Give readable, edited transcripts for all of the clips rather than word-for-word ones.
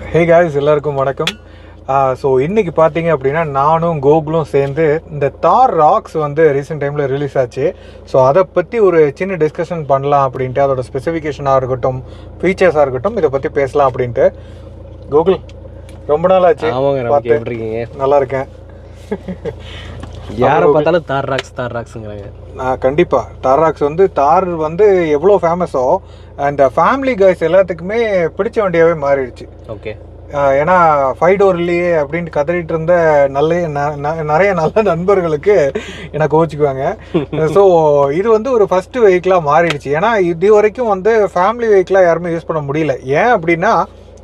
Hey guys, எல்லாருக்கும் வணக்கம். So இன்றைக்கி பார்த்தீங்க அப்படின்னா நானும் கோகுலும் சேர்ந்து இந்த தார் ராக்ஸ் வந்து ரீசெண்ட் டைமில் ரிலீஸ் ஆச்சு. ஸோ அதை பற்றி ஒரு சின்ன டிஸ்கஷன் பண்ணலாம் அப்படின்ட்டு, அதோட ஸ்பெசிஃபிகேஷனாக இருக்கட்டும், ஃபீச்சர்ஸாக இருக்கட்டும், இதை பற்றி பேசலாம் அப்படின்ட்டு. கோகுல், ரொம்ப நாள் ஆச்சு. பார்த்துருக்கீங்க? நல்லா இருக்கேன். யாரை பார்த்தாலும் தார் ராக்ஸுங்கிறாங்க. கண்டிப்பாக தார் ராக்ஸ் வந்து எவ்வளோ ஃபேமஸோ அந்த ஃபேமிலி காய்ஸ் எல்லாத்துக்குமே பிடிச்ச வண்டியாகவே மாறிடுச்சு. ஓகே. ஏன்னா 5 door இல்லையே அப்படின்ட்டு கதறிட்டு இருந்த நிறைய நல்ல நண்பர்களுக்கு எனக்கு கோச்சிக்குவாங்க. ஸோ இது வந்து ஒரு ஃபர்ஸ்ட் வெஹிக்கிளாக மாறிடுச்சு. ஏன்னா இது வரைக்கும் வந்து ஃபேமிலி வெஹிக்கிளாக யாருமே யூஸ் பண்ண முடியல. ஏன் அப்படின்னா,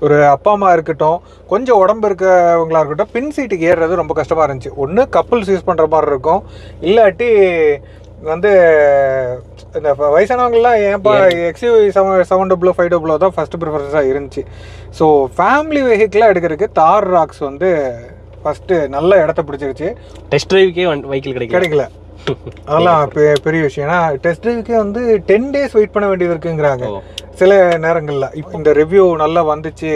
ஒரு அப்பா அம்மா இருக்கட்டும், கொஞ்சம் உடம்பு இருக்கவங்களா இருக்கட்டும், பின் சீட்டுக்கு ஏறுறது ரொம்ப கஷ்டமாக இருந்துச்சு. ஒன்று கப்புள்ஸ் யூஸ் பண்ணுற மாதிரி இருக்கும், இல்லாட்டி வந்து இந்த வயசானவங்களாம் ஏன்ப்பா XUV 700 500 தான் ஃபஸ்ட்டு ப்ரிஃபரன்ஸாக இருந்துச்சு. ஸோ ஃபேமிலி வெஹிக்கிளாக எடுக்கிறதுக்கு தார் ராக்ஸ் வந்து ஃபஸ்ட்டு நல்ல இடத்த பிடிச்சிருச்சு. டெஸ்ட் ட்ரைவுக்கே வெஹிக்கிள் கிடைக்கல. அதெல்லாம் பெரிய விஷயம். ஏன்னா டெஸ்ட் ட்ரைவுக்கே வந்து 10 days வெயிட் பண்ண வேண்டியது இருக்குங்கிறாங்க சில நேரங்களில். இப்போ இந்த ரிவ்யூ நல்லா வந்துச்சு,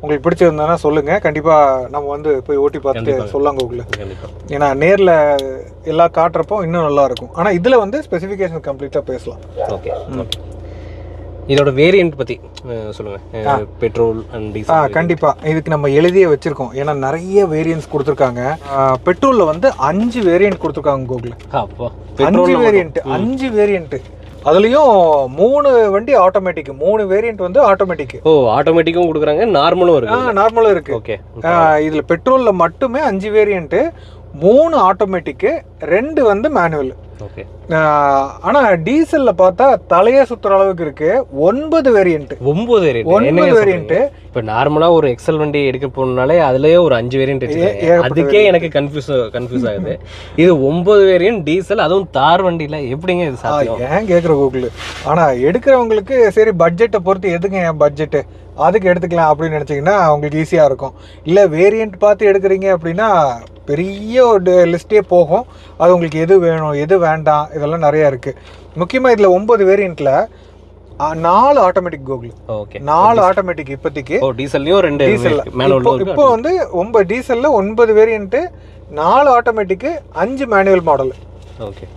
உங்களுக்கு பிடிச்சிருந்தானா சொல்லுங்கள். கண்டிப்பாக நம்ம வந்து போய் ஓட்டி பார்த்துட்டு சொல்லாங்க உங்களுக்கு. ஏன்னா நேரில் எல்லாம் காட்டுறப்போ இன்னும் நல்லாயிருக்கும். ஆனால் இதில் வந்து ஸ்பெசிஃபிகேஷன் கம்ப்ளீட்டாக பேசலாம். ஓகே. இதோட வேரியன்ட் பற்றி சொல்லுங்கள். Petrol and diesel. கண்டிப்பாக இதுக்கு நம்ம எழுதியே வச்சுருக்கோம். ஏன்னா நிறைய வேரியன்ட்ஸ் கொடுத்துருக்காங்க. பெட்ரோலில் வந்து 5 வேரியன்ட் கொடுத்துருக்காங்க கூகுள். 5 வேரியன்ட்டு. அதுலேயும் 3 வண்டி ஆட்டோமேட்டிக், 3 வேரியன்ட் வந்து ஆட்டோமேட்டிக். ஆட்டோமேட்டிக்கும் கொடுக்குறாங்க, நார்மலும் இருக்கு. நார்மலும் இருக்கு. ஓகே. இதில் பெட்ரோலில் மட்டுமே 5 வேரியன்ட்டு, 3 ஆட்டோமேட்டிக்கு, 2 வந்து மேனுவல். ஓகே. ஆனால் டீசலில் பார்த்தா தலையே சுற்றுற அளவுக்கு இருக்கு. 9 வேரியன்ட்டு. 9 வேரியன்ட்டு. இப்போ நார்மலாக ஒரு எக்ஸல் வண்டி எடுக்க போனாலே அதுலேயே ஒரு 5 வேரியன்ட் இருக்கு. அதுக்கே எனக்கு கன்ஃபியூஸ் ஆகுது. இது 9 வேரியன்ட் டீசல், அதுவும் தார் வண்டியில் எப்படிங்க இது சாத்தியம்? ஏன் கேட்குற கூகுள். ஆனால் எடுக்கிறவங்களுக்கு சரி, பட்ஜெட்டை பொறுத்து எதுங்க என் பட்ஜெட்டு, அதுக்கு எடுத்துக்கலாம் அப்படின்னு நினச்சிங்கன்னா அவங்களுக்கு ஈஸியாக இருக்கும். இல்லை வேரியண்ட் பார்த்து எடுக்கிறீங்க அப்படின்னா பெரிய ஒரு லிஸ்ட்டே போகும். அது உங்களுக்கு எது வேணும் எது வேண்டாம் இதெல்லாம் நிறையா இருக்குது. முக்கியமாக இதில் 9 வேரியண்ட்டில் 4 ஆட்டோமேட்டிக் கோகுல். ஓகே. 4 ஆட்டோமேட்டிக் இப்போதைக்கு. டீசல்லையும் 2 டீசல். இப்போ வந்து 9 டீசலில் 9 variant, 4 automatic, 5 manual model. Okay.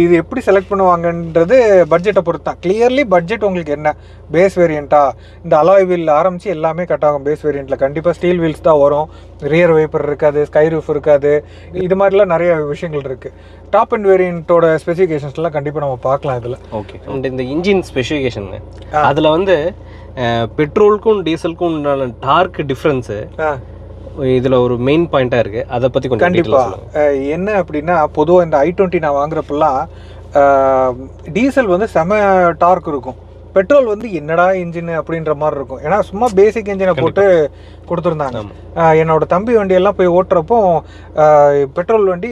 இது எப்படி செலக்ட் பண்ணுவாங்கன்றது பட்ஜெட்டை பொறுத்து தான். கிளியர்லி பட்ஜெட் உங்களுக்கு என்ன, பேஸ் வேரியண்ட்டா, இந்த அலாய் வீல் ஆரம்பித்து எல்லாமே கட் ஆகும். பேஸ் வேரியண்ட்டில் கண்டிப்பாக ஸ்டீல் வீல்ஸ் தான் வரும், ரியர் வைப்பர் இருக்காது, ஸ்கை ரூஃப் இருக்காது, இது மாதிரிலாம் நிறைய விஷயங்கள் இருக்குது. டாப் அண்ட் வேரியண்ட்டோட ஸ்பெசிஃபிகேஷன்ஸ்லாம் கண்டிப்பாக நம்ம பார்க்கலாம் இதில். ஓகே. அண்ட் இந்த இன்ஜின் ஸ்பெசிஃபிகேஷன் அதில் வந்து பெட்ரோலுக்கும் டீசலுக்கும் உண்டான டார்க் டிஃப்ரென்ஸு இதில் ஒரு மெயின் பாயிண்ட்டாக இருக்குது. அதை பற்றி கொஞ்சம் கண்டிப்பாக என்ன அப்படின்னா, பொதுவாக இந்த i20 நான் வாங்குறப்பெல்லாம் டீசல் வந்து செம டார்க் இருக்கும், பெட்ரோல் வந்து என்னடா இன்ஜின் அப்படின்ற மாதிரி இருக்கும். ஏன்னா சும்மா பேசிக் இன்ஜினை போட்டு கொடுத்துருந்தாங்க. என்னோட தம்பி வண்டியெல்லாம் போய் ஓட்டுறப்போ பெட்ரோல் வண்டி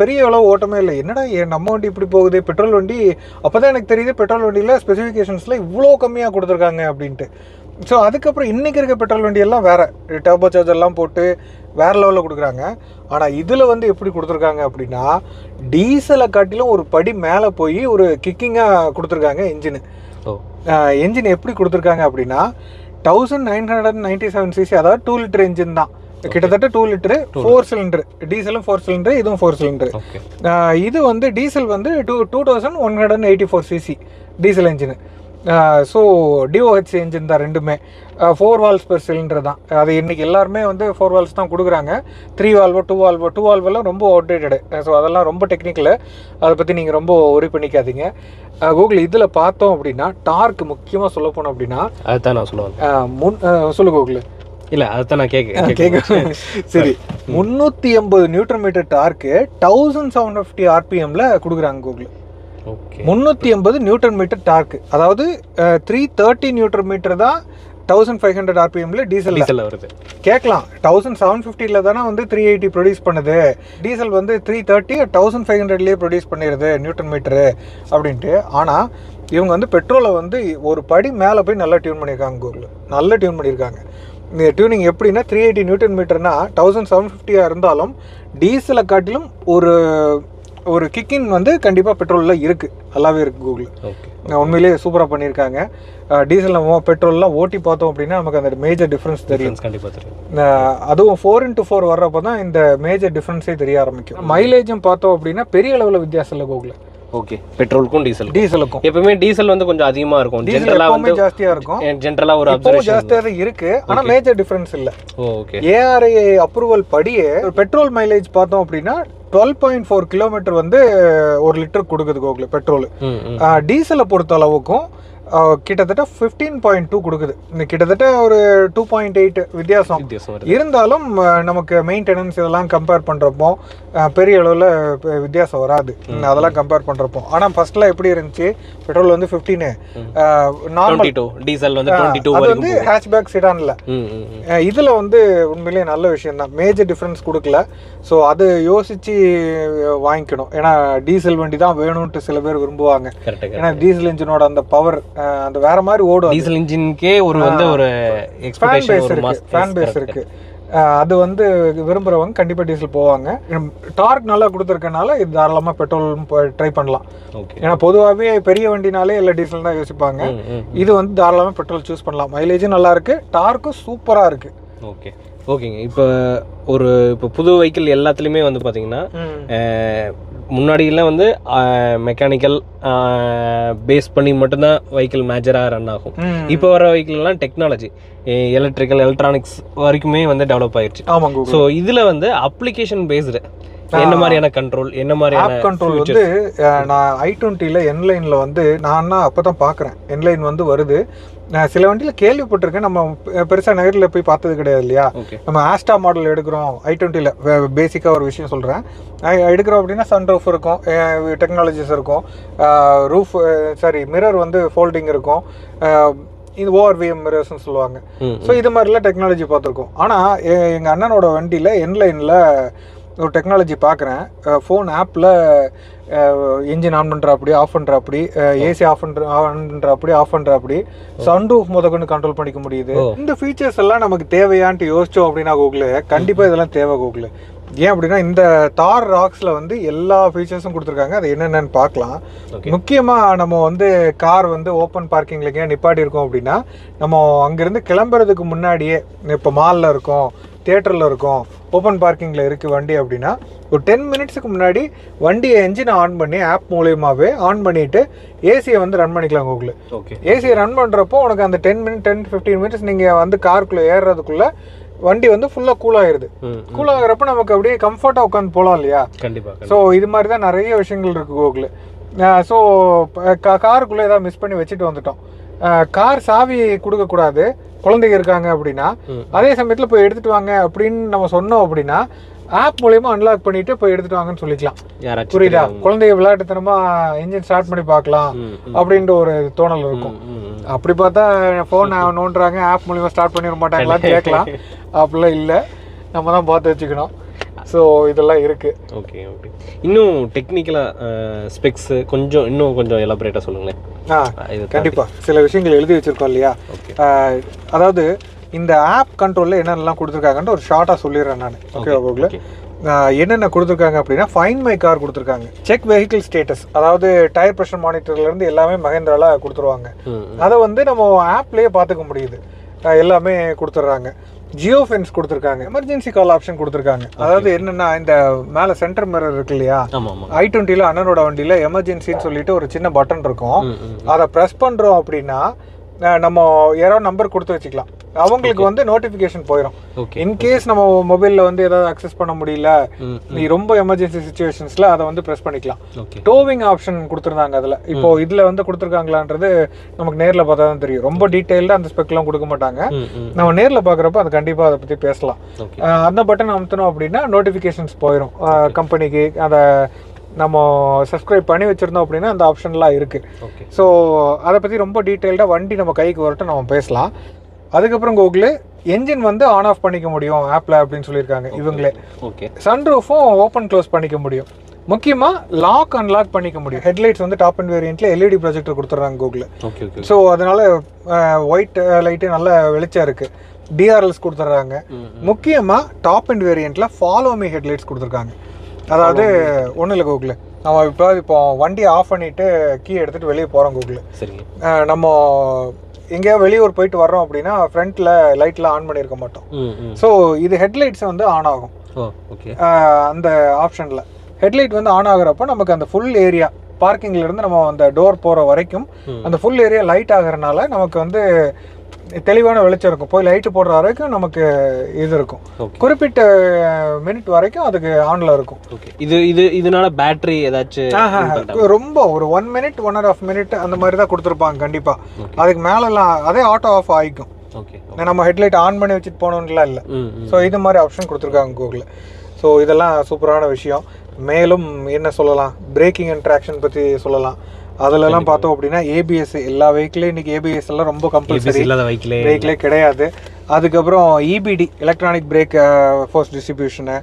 பெரிய அளவு ஓட்டமே இல்லை. என்னடா நம்ம வண்டி இப்படி போகுது, பெட்ரோல் வண்டி. அப்போ தான் எனக்கு தெரியுது பெட்ரோல் வண்டியில் ஸ்பெசிஃபிகேஷன்ஸில் இவ்வளோ கம்மியாக கொடுத்துருக்காங்க அப்படின்ட்டு. ஸோ அதுக்கப்புறம் இன்றைக்கி இருக்க பெட்ரோல் வண்டியெல்லாம் வேறு டர்போ சார்ஜர்லாம் போட்டு வேறு லெவலில் கொடுக்குறாங்க. ஆனால் இதில் வந்து எப்படி கொடுத்துருக்காங்க அப்படின்னா, டீசலை காட்டிலும் ஒரு படி மேலே போய் ஒரு கிக்கிங்காக கொடுத்துருக்காங்க இன்ஜினு. என்ஜின் எப்படி கொடுத்துருக்காங்க அப்படின்னா 1997 cc, அதாவது 2 லிட்டர் என்ஜின் தான். கிட்டத்தட்ட 2 லிட்டரு, 4 சிலிண்டர். டீசலும் 4 சிலிண்டர், இதுவும் 4 சிலிண்டர். இது வந்து டீசல் வந்து 2184 cc diesel engine. So DOHC engine தான் ரெண்டுமே. 4 வால்வ்ஸ் பெர் சிலிண்டர் தான். அது இன்றைக்கி எல்லாருமே வந்து 4 வால்வ்ஸ் தான் கொடுக்குறாங்க. 3 வால்வோ 2 வால்வெல்லாம் ரொம்ப அவுடேட்டடு. ஸோ அதெல்லாம் ரொம்ப டெக்னிக்கலு, அதை பற்றி நீங்கள் ரொம்ப ஒரி பண்ணிக்காதீங்க. கூகுள் இதில் பார்த்தோம் அப்படின்னா டார்க் முக்கியமாக சொல்ல போனோம் அப்படின்னா, அதுதான் நான் சொல்லுவேன். சொல்லு கூகுள். இல்லை, அதுதான் நான் கேட்குறேன். சரி, 380 நியூட்டன் மீட்டர் டார்க்கு 1750 RPMல கொடுக்குறாங்க கூகுள். 380 நியூட்டன் மீட்டர் டார்க், அதாவது 330 நியூட்டன் மீட்டர் தான் 1500 RPMல டீசல் வருது. கேட்கலாம், 1750 தானே வந்து 380 ப்ரொடியூஸ் பண்ணுது, டீசல் வந்து 330 1500லேயே ப்ரொடியூஸ் பண்ணிடுது நியூட்டன் மீட்டரு அப்படின்ட்டு. ஆனால் இவங்க வந்து பெட்ரோலை வந்து ஒரு படி மேலே போய் நல்லா டியூன் பண்ணியிருக்காங்க கூகுள். நல்லா டியூன் பண்ணியிருக்காங்க. இந்த டியூனிங் எப்படின்னா, 380 நியூட்டன் மீட்டர்னா 1750 இருந்தாலும் டீசலை காட்டிலும் ஒரு கிக்கின் வந்து கண்டிப்பாக பெட்ரோலில் இருக்குது, நல்லாவே இருக்குது கூகுள். உண்மையிலேயே சூப்பராக பண்ணியிருக்காங்க. டீசல் நம்ம பெட்ரோல்லாம் ஓட்டி பார்த்தோம் அப்படின்னா நமக்கு அந்த மேஜர் டிஃப்ரென்ஸ் தெரியும். கண்டிப்பாக தெரியும். அதுவும் 4x4 வர்றப்போ தான் இந்த மேஜர் டிஃப்ரென்ஸே தெரிய ஆரம்பிக்கும். மைலேஜும் பார்த்தோம் அப்படின்னா பெரிய அளவில் வித்தியாசம் இல்லை கோகுல். ஓகே, பெட்ரோலுக்கும் டீசலுக்கும் எப்பவுமே டீசல் வந்து கொஞ்சம் அதிகமா இருக்கும், ஜெனரலா வந்து ஜாஸ்தியா இருக்கும். ஜெனரலா ஒரு அப்சர்வேஷன் ஜாஸ்தியா தான் இருக்கு, ஆனா மேஜர் டிஃபரன்ஸ் இல்ல. ஓகே, ARAI அப்ரூவல் படியே பெட்ரோல் மைலேஜ் பார்த்தோம் அப்படின்னா 12.4 கிலோமீட்டர் வந்து 1 லிட்டர் கொடுக்குது கோகுல் பெட்ரோல். டீசலை பொறுத்த அளவுக்கும் கிட்டத்தட்ட 15.2 கொடுக்குது. கிட்டத்தட்ட ஒரு 2.8 வித்தியாசம் இருந்தாலும் நமக்கு மெயின்டெனன்ஸ் இதெல்லாம் கம்பேர் பண்றப்போ பெரிய அளவில் வித்தியாசம் வராது அதெல்லாம் கம்பேர் பண்றப்போ. ஆனா ஃபர்ஸ்ட்ல எப்படி இருந்துச்சு, பெட்ரோல் வந்து 15, நார்மல் டீசல் வந்து 22, அது வந்து ஹேட்ச்பேக் செடான்ல. இதுல வந்து உண்மையிலேயே நல்ல விஷயம் தான், மேஜர் டிஃபரன்ஸ் கொடுக்கல. ஸோ அது யோசிச்சு வாங்கிக்கணும். ஏன்னா டீசல் வண்டி தான் வேணும்ட்டு சில பேர் விரும்புவாங்க. ஏன்னா டீசல் இன்ஜினோட அந்த பவர் அந்த வேற மாதிரி ஓடும். டீசல் இன்ஜினுக்கே ஒரு வந்து ஒரு ஃபேன் பேஸ் இருக்கு. அது வந்து விரும்புறவங்க கண்டிப்பா டீசல் போவாங்க. டார்க் நல்லா கொடுத்துருக்கனால இது தாராளமா பெட்ரோல் ட்ரை பண்ணலாம். ஏன்னா பொதுவாகவே பெரிய வண்டினாலே இல்லை டீசல் தான் யோசிப்பாங்க. இது வந்து தாராளமா பெட்ரோல் சூஸ் பண்ணலாம். மைலேஜும் நல்லா இருக்கு, டார்க்கும் சூப்பரா இருக்கு. ஓகேங்க. இப்போ புது வெஹிக்கிள் எல்லாத்துலேயுமே வந்து பார்த்தீங்கன்னா முன்னாடியெல்லாம் வந்து மெக்கானிக்கல் பேஸ் பண்ணி மட்டும்தான் வெஹிக்கிள் மேஜராக ரன் ஆகும். இப்போ வர வெஹிக்கிள்லாம் டெக்னாலஜி, எலக்ட்ரிக்கல், எலக்ட்ரானிக்ஸ் வரைக்குமே வந்து டெவலப் ஆயிடுச்சு. ஆமாங்க. ஸோ இதில் வந்து அப்ளிகேஷன் பேஸ்டு என்ன மாதிரியான கண்ட்ரோல், என்ன மாதிரியான கண்ட்ரோல் வந்து நான் i20ல என்லைனில் வந்து நான் அப்போ தான் பார்க்குறேன். என்லைன் வந்து வருது. நான் சில வண்டியில் கேள்விப்பட்டிருக்கேன், நம்ம பெருசாக நேரில் போய் பார்த்தது கிடையாது இல்லையா. நம்ம ஆஸ்டா மாடல் எடுக்கிறோம் i20ல, பேசிக்காக ஒரு விஷயம் சொல்கிறேன். எடுக்கிறோம் அப்படின்னா சன் ரூஃப் இருக்கும், டெக்னாலஜிஸ் இருக்கும், மிரர் வந்து ஃபோல்டிங் இருக்கும், இது ORVM மிரர்ஸ்ன்னு சொல்லுவாங்க. ஸோ இது மாதிரிலாம் டெக்னாலஜி பார்த்துருக்கோம். ஆனால் எங்கள் அண்ணனோட வண்டியில் என்லைனில் ஒரு டெக்னாலஜி பார்க்குறேன். ஃபோன் ஆப்பில் இன்ஜின் ஆன் பண்ணுறாப்படி, ஆஃப் பண்ணுறாப்படி, ஏசி ஆன் பண்ணுறாப்படி, ஆஃப் பண்ணுறாப்படி, சன் ரூஃப் முதற்கொண்டு கண்ட்ரோல் பண்ணிக்க முடியுது. இந்த ஃபீச்சர்ஸ் எல்லாம் நமக்கு தேவையான்ட்டு யோசிச்சோம் அப்படின்னா கூகுள் கண்டிப்பாக இதெல்லாம் தேவை கூகுள். ஏன் அப்படின்னா இந்த தார் ராக்ஸ்ல வந்து எல்லா ஃபீச்சர்ஸும் கொடுத்துருக்காங்க. அது என்னென்னு பார்க்கலாம். முக்கியமாக நம்ம வந்து கார் வந்து ஓப்பன் பார்க்கிங்ல எங்கேயா நிப்பாட்டி இருக்கோம் அப்படின்னா நம்ம அங்கேருந்து கிளம்புறதுக்கு முன்னாடியே, இப்போ மாலில் இருக்கோம், தியேட்டரில் இருக்கும், ஓப்பன் பார்க்கிங்கில் இருக்குது வண்டி அப்படின்னா ஒரு 10 மினிட்ஸுக்கு முன்னாடி வண்டியை என்ஜினை ஆன் பண்ணி ஆப் மூலியமாகவே ஆன் பண்ணிவிட்டு ஏசியை வந்து ரன் பண்ணிக்கலாம் கூகுள். ஏசியை ரன் பண்ணுறப்போ உனக்கு அந்த 10-15 மினிட்ஸ் நீங்கள் வந்து காருக்குள்ளே ஏறுறதுக்குள்ளே வண்டி வந்து ஃபுல்லாக கூலாகிடுது. கூலாகிறப்ப நமக்கு அப்படியே கம்ஃபர்ட்டாக உட்காந்து போகலாம் இல்லையா. கண்டிப்பாக. ஸோ இது மாதிரி தான் நிறைய விஷயங்கள் இருக்குது கூகுள். ஸோ காருக்குள்ளே ஏதாவது மிஸ் பண்ணி வச்சுட்டு வந்துட்டோம், கார் சாவி கொடுக்கக்கூடாது, குழந்தைங்க இருக்காங்க அப்படின்னா அதே சமயத்தில் போய் எடுத்துட்டு வாங்க அப்படின்னு நம்ம சொன்னோம் அப்படின்னா ஆப் மூலயமா அன்லாக் பண்ணிட்டு போய் எடுத்துட்டு வாங்கன்னு சொல்லிக்கலாம். புரியுதா? குழந்தைய விளையாட்டுத்தனமா இன்ஜின் ஸ்டார்ட் பண்ணி பார்க்கலாம் அப்படின்ற ஒரு தோணல் இருக்கும். அப்படி பார்த்தா ஃபோன் நோண்டுறாங்க, ஆப் மூலியமா ஸ்டார்ட் பண்ணிட மாட்டாங்களான்னு கேட்கலாம். அப்படிலாம் இல்லை, நம்ம தான் பார்த்து வச்சுக்கணும். ஸோ இதெல்லாம் இருக்கு. ஓகே. இன்னும் டெக்னிக்கலாக ஸ்பெக்ஸ் இன்னும் கொஞ்சம் எலாபரேட்டாக சொல்லுங்களேன். கண்டிப்பாக சில விஷயங்கள் எழுதி வச்சிருக்கோம் இல்லையா. அதாவது இந்த ஆப் கண்ட்ரோலில் என்னென்னலாம் கொடுத்துருக்காங்கன்ட்டு ஒரு ஷார்ட்டாக சொல்லிடுறேன் நான். ஓகே கூகுள் என்னென்ன கொடுத்துருக்காங்க அப்படின்னா ஃபைண்ட் மை கார் கொடுத்துருக்காங்க, செக் வெஹிக்கிள் ஸ்டேட்டஸ், அதாவது டயர் ப்ரெஷர் மானிட்டர்லேருந்து எல்லாமே மகேந்திரால கொடுத்துருவாங்க. அதை வந்து நம்ம ஆப்லேயே பார்த்துக்க முடியுது, எல்லாமே கொடுத்துட்றாங்க. ஜியோ ஃபென்ஸ் கொடுத்துருக்காங்க, எமர்ஜென்சி கால் ஆப்ஷன் கொடுத்துருக்காங்க. அதாவது என்னன்னா இந்த மேலே சென்டர் மிரர் இருக்கு இல்லையா, i20ல அண்ணனோட வண்டியில் எமர்ஜென்சின்னு சொல்லிட்டு ஒரு சின்ன பட்டன் இருக்கும். அதை ப்ரெஸ் பண்ணுறோம் அப்படின்னா நம்ம யாரோ நம்பர் கொடுத்து வச்சுக்கலாம், அவங்களுக்கு வந்து நோட்டிஃபிகேஷன் போயிடும். இன்கேஸ் நம்ம மொபைலில் வந்து ஏதாவது அக்சஸ் பண்ண முடியல, நீ ரொம்ப எமர்ஜென்சி சுச்சுவேஷன்ஸில் அதை வந்து ப்ரெஸ் பண்ணிக்கலாம். டோவிங் ஆப்ஷன் கொடுத்துருந்தாங்க அதில். இப்போ இதில் வந்து கொடுத்துருக்காங்களான்றது நமக்கு நேரில் பார்த்தா தான் தெரியும். ரொம்ப டீட்டெயில்டாக அந்த ஸ்பெக்லாம் கொடுக்க மாட்டாங்க. நம்ம நேரில் பார்க்குறப்ப அது கண்டிப்பாக அதை பற்றி பேசலாம். அந்த பட்டன் அமுத்தணும் அப்படின்னா நோட்டிஃபிகேஷன்ஸ் போயிடும் கம்பெனிக்கு. அதை நம்ம சப்ஸ்கிரைப் பண்ணி வச்சுருந்தோம் அப்படின்னா அந்த ஆப்ஷன்லாம் இருக்குது. ஸோ அதை பற்றி ரொம்ப டீட்டெயில்டாக வண்டி நம்ம கைக்கு வரட்டும் நம்ம பேசலாம். அதுக்கப்புறம் கூகுள் என்ஜின் வந்து ஆன் ஆஃப் பண்ணிக்க முடியும் ஆப்பில் அப்படின்னு சொல்லியிருக்காங்க இவங்களே. சன்ரூஃபும் ஓப்பன் க்ளோஸ் பண்ணிக்க முடியும். முக்கியமாக லாக் அன்லாக் பண்ணிக்க முடியும். ஹெட்லைட்ஸ் வந்து டாப் அண்ட் வேரியண்ட்டில் LED ப்ரொஜெக்டர் கொடுத்துட்றாங்க கூகுள். ஸோ அதனால் ஒயிட் லைட்டு நல்ல வெளிச்சம் இருக்குது. DRLs கொடுத்துட்றாங்க. முக்கியமாக டாப் அண்ட் வேரியண்ட்டில் ஃபாலோ மீ ஹெட்லைட்ஸ் கொடுத்துருக்காங்க. அதாவது ஒன்றும் இல்லை கூகுள், நம்ம இப்போ வண்டி ஆஃப் பண்ணிட்டு கீ எடுத்துட்டு வெளியே போகிறோம் கூகுள். சரிங்க. நம்ம எங்கேயா வெளியூர் போயிட்டு வர்றோம் அப்படின்னா ஃப்ரண்ட்டில் லைட்லாம் ஆன் பண்ணியிருக்க மாட்டோம். ஸோ இது ஹெட்லைட்ஸ் வந்து ஆன் ஆகும். ஓகே. அந்த ஆப்ஷனில் ஹெட்லைட் வந்து ஆன் ஆகுறப்போ நமக்கு அந்த ஃபுல் ஏரியா பார்க்கிங்லேருந்து நம்ம அந்த டோர் போகிற வரைக்கும் அந்த ஃபுல் ஏரியா லைட் ஆகிறனால நமக்கு வந்து தெளிவான வெளிச்சம் இருக்கும். போய் லைட்டு போடுற வரைக்கும் நமக்கு இது இருக்கும். குறிப்பிட்ட மினிட் வரைக்கும் அதுக்கு ஆன்ல இருக்கும். இதனால பேட்டரி ஏதாச்சும் ரொம்ப ஒரு 1 minute 1.5 minute அந்த மாதிரி தான் கொடுத்துருப்பாங்க கண்டிப்பா. அதுக்கு மேலெல்லாம் அதே ஆட்டோ ஆஃப் ஆகிக்கும். நம்ம ஹெட்லைட் ஆன் பண்ணி வச்சுட்டு போகணும்லாம் இல்லை. ஸோ இது மாதிரி ஆப்ஷன் கொடுத்துருக்காங்க கூகுள். ஸோ இதெல்லாம் சூப்பரான விஷயம். மேலும் என்ன சொல்லலாம், பிரேக்கிங் அண்ட் ட்ராக்ஷன் பற்றி சொல்லலாம். அதிலெல்லாம் பார்த்தோம் அப்படின்னா ஏபிஎஸ் எல்லா வெஹிக்கிளையும் இன்றைக்கி ஏபிஎஸ் எல்லாம் ரொம்ப கம்பல்சரி, வெஹிக்கிளே கிடையாது. அதுக்கப்புறம் EBD electronic brake force distribution,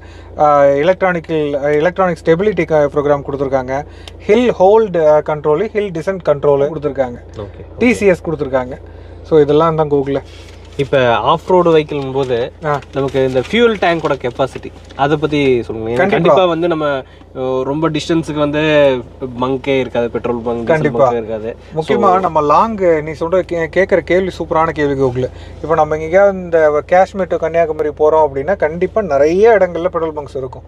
electronic stability program கொடுத்துருக்காங்க, hill hold control, hill descent control கொடுத்துருக்காங்க, டிசிஎஸ் கொடுத்துருக்காங்க. ஸோ இதெல்லாம் தான் கூகுளில். இப்போ ஆஃப் ரோடு வெஹிக்கிள் போது நமக்கு இந்த ஃபியூல் டேங்கோட கெப்பாசிட்டி அதை பற்றி சொல்லுங்க. கண்டிப்பாக வந்து நம்ம ரொம்ப டிஸ்டன்ஸுக்கு வந்து பங்கே இருக்காது, பெட்ரோல் பங்க் கண்டிப்பாக இருக்காது. முக்கியமாக நம்ம நீ சொல்கிற கேட்குற கேள்வி சூப்பரான கேள்வி கூகுள். இப்போ நம்ம எங்கேயாவது இந்த காஷ்மீர் டு கன்னியாகுமரி போகிறோம் அப்படின்னா கண்டிப்பாக நிறைய இடங்கள்ல பெட்ரோல் பங்க்ஸ் இருக்கும்.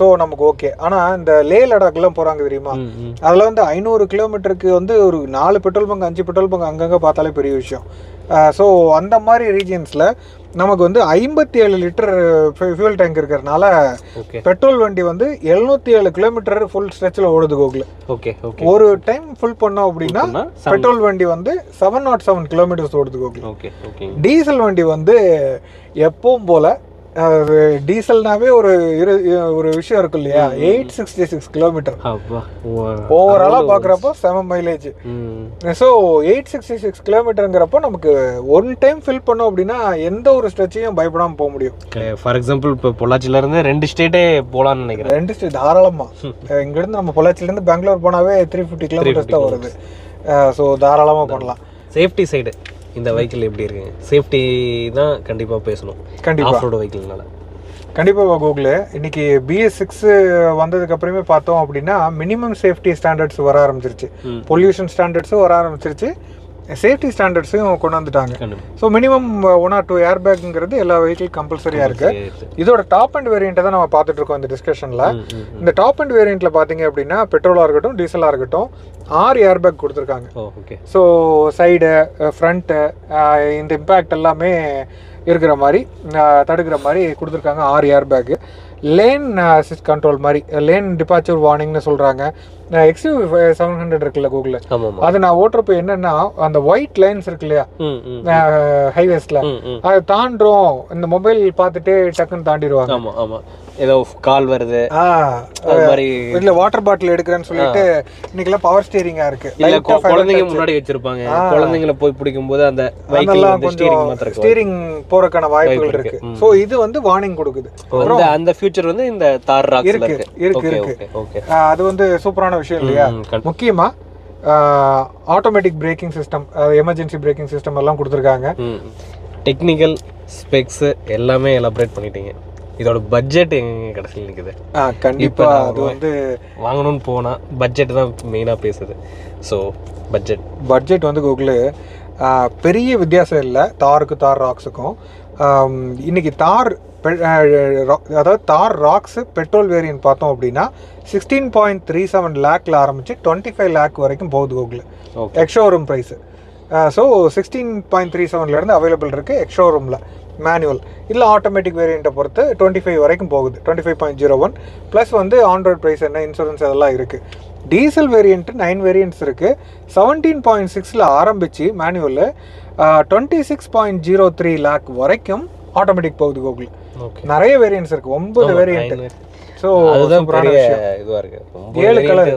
ஸோ நமக்கு ஓகே. ஆனால் இந்த லே லடாக்லாம் போகிறாங்க தெரியுமா, அதில் வந்து 500 கிலோமீட்டருக்கு வந்து ஒரு 4 பெட்ரோல் பங்க் 5 பெட்ரோல் பங்க் அங்கங்கே பார்த்தாலே பெரிய விஷயம். ஸோ அந்த மாதிரி ரீஜியன்ஸில் நமக்கு வந்து 57 லிட்டர் ஃபியூல் டேங்க் இருக்கிறதுனால பெட்ரோல் வண்டி வந்து 707 கிலோமீட்டர் ஃபுல் ஸ்ட்ரெச்சில் ஓடுது கூகுள். ஒரு டைம் ஃபுல் பண்ணோம் அப்படின்னா பெட்ரோல் வண்டி வந்து 707 கிலோமீட்டர்ஸ் ஓடுது கூகுள். டீசல் வண்டி வந்து எப்பவும் போல டீசல்னாவே ஒரு விஷயம் இருக்கு இல்லையா, 866 கிலோமீட்டர் ஓவராலா பாக்குறப்போ செம மைலேஜ். ஸோ 866 கிலோமீட்டருங்கிறப்போ நமக்கு ஒன் டைம் ஃபில் பண்ணோம் அப்படின்னா எந்த ஒரு ஸ்ட்ரெச்சையும் பயப்படாம போக முடியும். ஃபார் எக்ஸாம்பிள் இப்போ பொள்ளாச்சில இருந்து 2 ஸ்டேட்டே போலான்னு நினைக்கிறேன். 2 ஸ்டேட் தாராளமா. இங்கிருந்து நம்ம பொள்ளாச்சில இருந்து பெங்களூர் போனாவே 350 கிலோமீட்டர்ஸ் தான் வருது. ஸோ தாராளமா பண்ணலாம். சேஃப்டி சைடு இந்த வெஹிக்கிள் எப்படி இருக்குங்க? சேஃப்டி தான் கண்டிப்பாக பேசணும். கண்டிப்பாக ஆஃப் ரோடு வெஹிக்கிள்னால கண்டிப்பாக கூகுள் இன்னைக்கு BS6 வந்ததுக்கு அப்புறமே பார்த்தோம் அப்படின்னா மினிமம் சேஃப்டி ஸ்டாண்டர்ட்ஸ் வர ஆரம்பிச்சிருச்சு, பொல்யூஷன் ஸ்டாண்டர்ட்ஸும் வர ஆரம்பிச்சிருச்சு, சேஃப்டி ஸ்டாண்டர்ட்ஸையும் கொண்டு வந்துட்டாங்க. ஸோ மினிமம் 1 or 2 ஏர் பேக்குங்கிறது எல்லா வெஹிக்கிள் கம்பல்சரியாக இருக்குது. இதோட டாப் அண்ட் வேரியண்ட்டை தான் நம்ம பார்த்துட்டு இருக்கோம் இந்த டிஸ்கஷனில். இந்த டாப் அண்ட் வேரியண்ட்டில் பார்த்தீங்க அப்படின்னா பெட்ரோலாக இருக்கட்டும் டீசலாக இருக்கட்டும் 6 ஏர் பேக் கொடுத்துருக்காங்க. ஸோ சைடு ஃப்ரண்ட்டு இந்த இம்பேக்ட் எல்லாமே இருக்கிற மாதிரி தடுக்கிற மாதிரி கொடுத்துருக்காங்க 6 air bag. Lane assist control மாதிரி, லேன் டிபார்ச்சர் வார்னிங்னு சொல்கிறாங்க. XUV 700 இருக்குல்ல கூகுள், அது நான் ஓட்டுறப்ப என்னன்னா அந்த ஒயிட் லைன்ஸ் இருக்கு இல்லையா ஹைவேஸ்ல, அதை தாண்டுறோம் இந்த மொபைல் பார்த்துட்டு டக்குன்னு தாண்டிடுவாங்க. ஏதோ கால் வருது இல்ல வாட்டர் பாட்டில் எடுக்கிறேன்னு சொல்லிட்டு இன்னைக்கெல்லாம் பவர் ஸ்டீரிங்கா இருக்கு. குழந்தைங்க முன்னாடி வச்சிருப்பாங்க, குழந்தைங்களை போய் பிடிக்கும் போது அந்த ஸ்டீரிங் போறதுக்கான வாய்ப்புகள் இருக்கு. சோ இது வந்து வார்னிங் கொடுக்குது. அந்த ஃபியூச்சர் வந்து இந்த தார் ராக்ஸ்ல இருக்கு. அது வந்து சூப்பரான விஷயம் இல்லையா. முக்கியமா automatic braking system, emergency braking system எல்லாம் கொடுத்துருக்காங்க. டெக்னிக்கல் ஸ்பெக்ஸ் எல்லாமே எலாபரேட் பண்ணிட்டீங்க. இதோட பட்ஜெட் எங்க கடைசியில் நிற்குது? கண்டிப்பா அது வந்து வாங்கணும்னு போனா பட்ஜெட் தான் மெயினா பேசுது. ஸோ பட்ஜெட் வந்து கூகுள் பெரிய வித்தியாசம் இல்லை தாருக்கு தார் ராக்ஸுக்கும். இன்னைக்கு அதாவது தார் ராக்ஸ் பெட்ரோல் வேரியன்ட் பார்த்தோம் அப்படின்னா 16.37 லேக்ல ஆரம்பிச்சு 25 லேக் வரைக்கும் போகுது Google ex showroom price. So 16.37 available இருக்குது எக்ஸ்ஷோரூமில் மேனுவல். இல்லை ஆட்டோமேட்டிக் வேரியண்ட்டை பொறுத்து 25 வரைக்கும் போகுது, 25.01 ப்ளஸ் வந்து ஆன்ரோட் ப்ரைஸ் என்ன இன்சூரன்ஸ் அதெல்லாம் இருக்குது. டீசல் வேரியண்ட்டு 9 வேரியண்ட்ஸ் இருக்குது. 17.6 ஆரம்பித்து மேனுவல் 26.03 லேக் வரைக்கும் ஆட்டோமேட்டிக் போகுது கூகுள். நிறைய வேரியன்ட்ஸ் இருக்குது, 9 வேரியண்ட். ஸோ இதுவாக இருக்குது, 7 கலர்.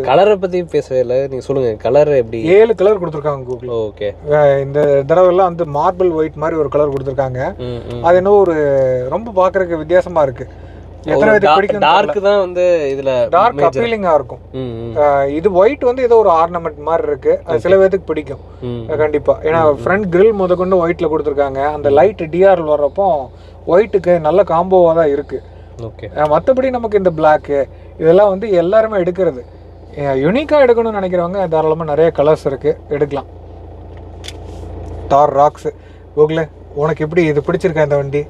கலரை பத்தி பேசவே இல்லை, நீங்க சொல்லுங்க. கலர் எப்படி? 7 கலர் கொடுத்துருக்காங்க கூகுள். ஓகே. இந்த தடவை எல்லாம் வந்து மார்பிள் ஒயிட் மாதிரி ஒரு கலர் கொடுத்துருக்காங்க. அது என்ன ஒரு ரொம்ப பாக்குறதுக்கு வித்தியாசமா இருக்கு. எத்தனை பேருக்கு பிடிக்கும்? டார்க் தான் வந்து இதுல டார்க் அப்பீலிங்கா இருக்கும். இது ஒயிட் வந்து ஏதோ ஒரு ஆர்னமெண்ட் மாதிரி இருக்கு, அது சில பேருக்கு பிடிக்கும் கண்டிப்பா. ஏன்னா ஃப்ரண்ட் கிரில் முதற்கொண்டு ஒயிட்ல கொடுத்துருக்காங்க. அந்த லைட் டிஆர்ல வர்றப்போ ஒயிட்டுக்கு நல்ல காம்போவா தான் இருக்கு. மற்றபடி நமக்கு இந்த பிளாக்கு இதெல்லாம் வந்து எல்லாருமே எடுக்கிறது. யூனிக்காக எடுக்கணும்னு நினைக்கிறவங்க தாராளமாக நிறைய கலர்ஸ் இருக்குது, எடுக்கலாம். தார் ராக்ஸு. கோகுலே, உனக்கு எப்படி இது பிடிச்சிருக்கா இந்த வண்டி?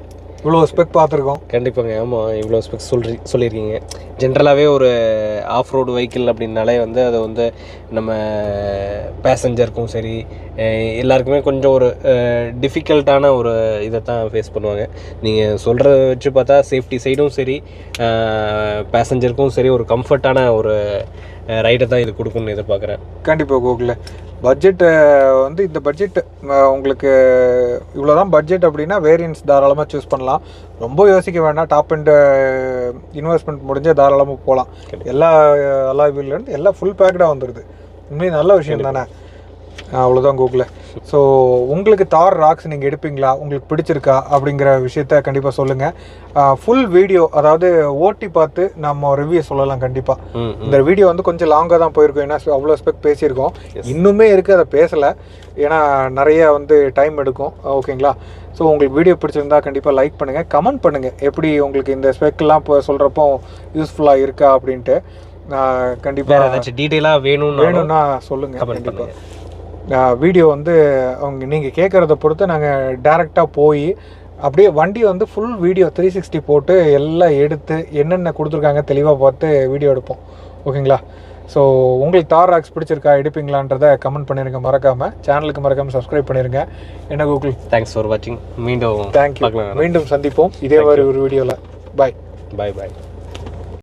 இவ்வளோ ஸ்பெக் பார்த்துருக்கோம். கண்டிப்பாங்க. ஆமாம், இவ்வளோ ஸ்பெக் சொல்லியிருக்கீங்க. ஜென்ரலாகவே ஒரு ஆஃப் ரோடு வெஹிக்கிள் அப்படின்னாலே வந்து அது வந்து நம்ம பேசஞ்சருக்கும் சரி எல்லாருக்குமே கொஞ்சம் ஒரு டிஃபிகல்ட்டான ஒரு இதை தான் ஃபேஸ் பண்ணுவாங்க. நீங்கள் சொல்கிறத வச்சு பார்த்தா சேஃப்டி சைடும் சரி பேசஞ்சருக்கும் சரி ஒரு கம்ஃபர்ட்டான ஒரு ரைடை தான் இது கொடுக்கணும்னு எதிர்பார்க்குறேன். கண்டிப்பாக கோகுலே. பட்ஜெட்டு வந்து இந்த பட்ஜெட் உங்களுக்கு இவ்வளோ தான் பட்ஜெட் அப்படின்னா வேரியன்ஸ் தாராளமாக சூஸ் பண்ணலாம். ரொம்ப யோசிக்க வேண்டாம். டாப் அண்ட் இன்வெஸ்ட்மெண்ட் முடிஞ்ச தாராளமாக போகலாம். எல்லா அலாய்விலேருந்து எல்லாம் ஃபுல் பேக்கடாக வந்துடுது. உண்மையாக நல்ல விஷயம் தானே. அவ்வளோதான் கோகுலே. ஸோ உங்களுக்கு தார் ராக்ஸ் நீங்கள் எடுப்பீங்களா, உங்களுக்கு பிடிச்சிருக்கா அப்படிங்கிற விஷயத்த கண்டிப்பாக சொல்லுங்கள். ஃபுல் வீடியோ, அதாவது ஓட்டி பார்த்து நம்ம ரிவ்யூ சொல்லலாம் கண்டிப்பாக. இந்த வீடியோ வந்து கொஞ்சம் லாங்காக தான் போயிருக்கோம், ஏன்னா அவ்வளோ ஸ்பெக் பேசியிருக்கோம். இன்னுமே இருக்குது, அதை பேசலை, ஏன்னா நிறைய வந்து டைம் எடுக்கும். ஓகேங்களா? ஸோ உங்களுக்கு வீடியோ பிடிச்சிருந்தா கண்டிப்பாக லைக் பண்ணுங்கள், கமெண்ட் பண்ணுங்கள் எப்படி உங்களுக்கு இந்த ஸ்பெக்கெல்லாம் இப்போ சொல்கிறப்போ யூஸ்ஃபுல்லாக இருக்கா அப்படின்ட்டு. கண்டிப்பாக ஏதாச்சும் டீட்டெயிலாக வேணும்னா சொல்லுங்கள். கண்டிப்பாக வீடியோ வந்து அவங்க நீங்கள் கேட்குறத பொறுத்து நாங்கள் டேரெக்டாக போய் அப்படியே வண்டி வந்து ஃபுல் வீடியோ 360 போட்டு எல்லாம் எடுத்து என்னென்ன கொடுத்துருக்காங்க தெளிவாக பார்த்து வீடியோ எடுப்போம். ஓகேங்களா? ஸோ உங்களுக்கு தார் ராக்ஸ் பிடிச்சிருக்கா, எடுப்பீங்களான்றதை கமெண்ட் பண்ணிடுங்க. மறக்காமல் சேனலுக்கு மறக்காமல் சப்ஸ்கிரைப் பண்ணிடுங்க. என்ன கூகுள், தேங்க்ஸ் ஃபார் வாட்சிங். மீண்டும் தேங்க்யூ. மீண்டும் சந்திப்போம் இதே மாதிரி ஒரு வீடியோவில். பாய். பாய்.